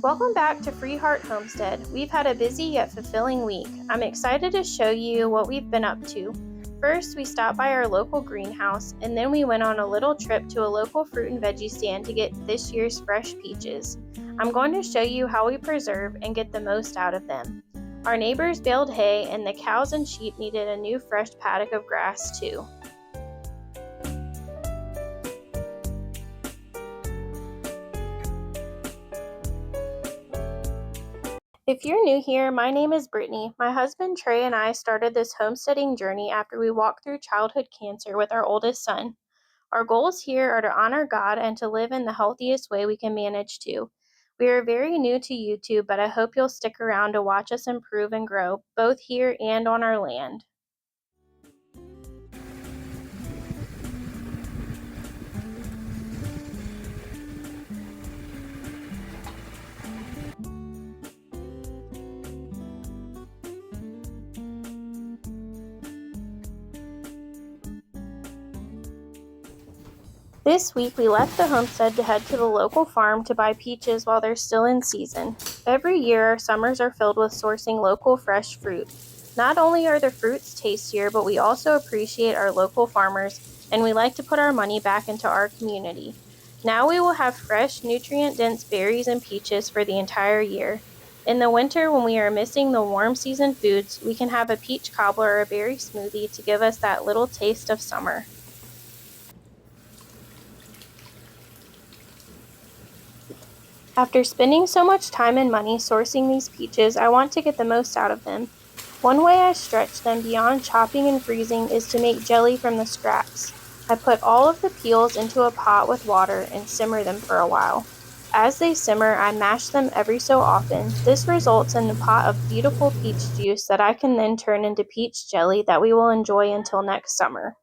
Welcome back to Free Heart Homestead. We've had a busy yet fulfilling week. I'm excited to show you what we've been up to. First, we stopped by our local greenhouse, and then we went on a little trip to a local fruit and veggie stand to get this year's fresh peaches. I'm going to show you how we preserve and get the most out of them. Our neighbors baled hay, and the cows and sheep needed a new fresh paddock of grass too. If you're new here, my name is Brittany. My husband Trey and I started this homesteading journey after we walked through childhood cancer with our oldest son. Our goals here are to honor God and to live in the healthiest way we can manage to. We are very new to YouTube, but I hope you'll stick around to watch us improve and grow, both here and on our land. This week, we left the homestead to head to the local farm to buy peaches while they're still in season. Every year, our summers are filled with sourcing local fresh fruit. Not only are the fruits tastier, but we also appreciate our local farmers, and we like to put our money back into our community. Now we will have fresh, nutrient-dense berries and peaches for the entire year. In the winter, when we are missing the warm season foods, we can have a peach cobbler or a berry smoothie to give us that little taste of summer. After spending so much time and money sourcing these peaches, I want to get the most out of them. One way I stretch them beyond chopping and freezing is to make jelly from the scraps. I put all of the peels into a pot with water and simmer them for a while. As they simmer, I mash them every so often. This results in a pot of beautiful peach juice that I can then turn into peach jelly that we will enjoy until next summer.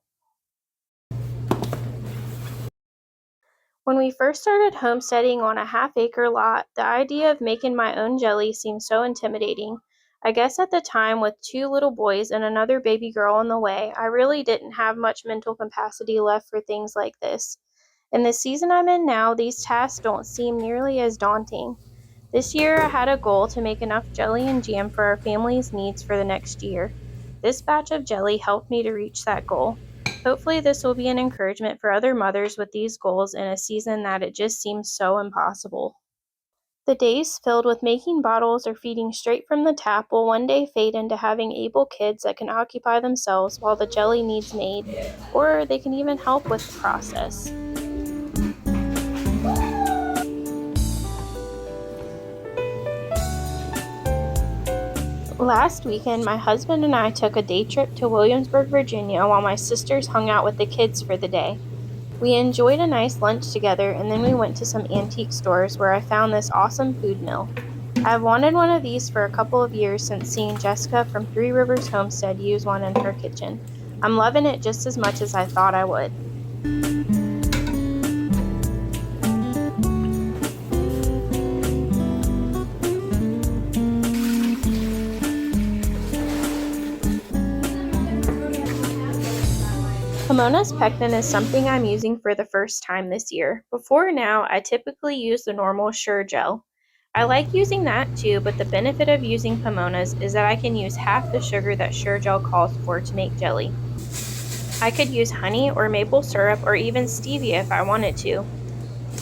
When we first started homesteading on a half-acre lot, the idea of making my own jelly seemed so intimidating. I guess at the time, with two little boys and another baby girl on the way, I really didn't have much mental capacity left for things like this. In the season I'm in now, these tasks don't seem nearly as daunting. This year, I had a goal to make enough jelly and jam for our family's needs for the next year. This batch of jelly helped me to reach that goal. Hopefully, this will be an encouragement for other mothers with these goals in a season that it just seems so impossible. The days filled with making bottles or feeding straight from the tap will one day fade into having able kids that can occupy themselves while the jelly needs made, or they can even help with the process. Last weekend, my husband and I took a day trip to Williamsburg, Virginia, while my sisters hung out with the kids for the day. We enjoyed a nice lunch together, and then we went to some antique stores where I found this awesome food mill. I've wanted one of these for a couple of years since seeing Jessica from Three Rivers Homestead use one in her kitchen. I'm loving it just as much as I thought I would. Pomona's pectin is something I'm using for the first time this year. Before now, I typically use the normal Sure gel. I like using that too, but the benefit of using Pomona's is that I can use half the sugar that Sure gel calls for to make jelly. I could use honey or maple syrup or even stevia if I wanted to,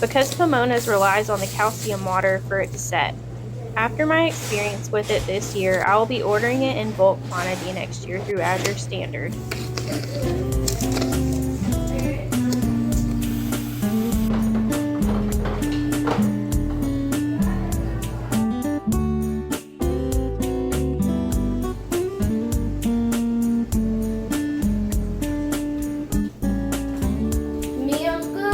because Pomona's relies on the calcium water for it to set. After my experience with it this year, I will be ordering it in bulk quantity next year through Azure Standard. Meal's good.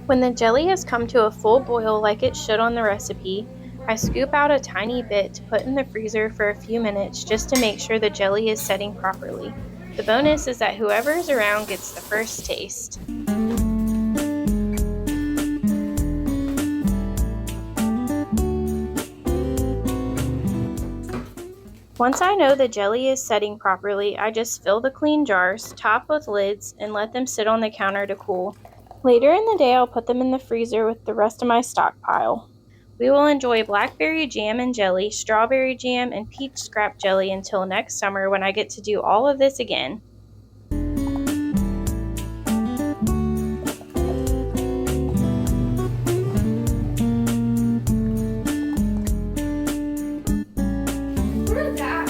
When the jelly has come to a full boil like it should on the recipe, I scoop out a tiny bit to put in the freezer for a few minutes just to make sure the jelly is setting properly. The bonus is that whoever is around gets the first taste. Once I know the jelly is setting properly, I just fill the clean jars, top with lids, and let them sit on the counter to cool. Later in the day, I'll put them in the freezer with the rest of my stockpile. We will enjoy blackberry jam and jelly, strawberry jam, and peach scrap jelly until next summer when I get to do all of this again. What is that?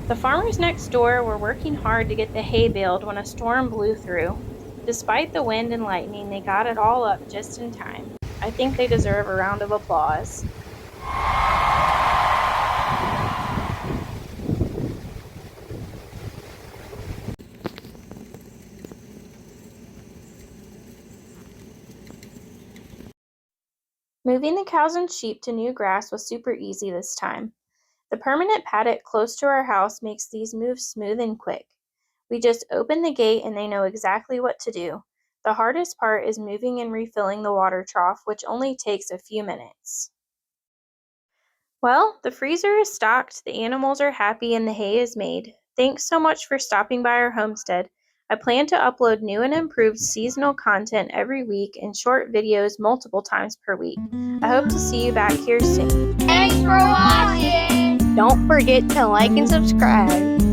The farmers next door were working hard to get the hay baled when a storm blew through. Despite the wind and lightning, they got it all up just in time. I think they deserve a round of applause. Moving the cows and sheep to new grass was super easy this time. The permanent paddock close to our house makes these moves smooth and quick. We just open the gate and they know exactly what to do. The hardest part is moving and refilling the water trough, which only takes a few minutes. Well, the freezer is stocked, the animals are happy, and the hay is made. Thanks so much for stopping by our homestead. I plan to upload new and improved seasonal content every week and short videos multiple times per week. I hope to see you back here soon. Thanks for watching. Don't forget to like and subscribe.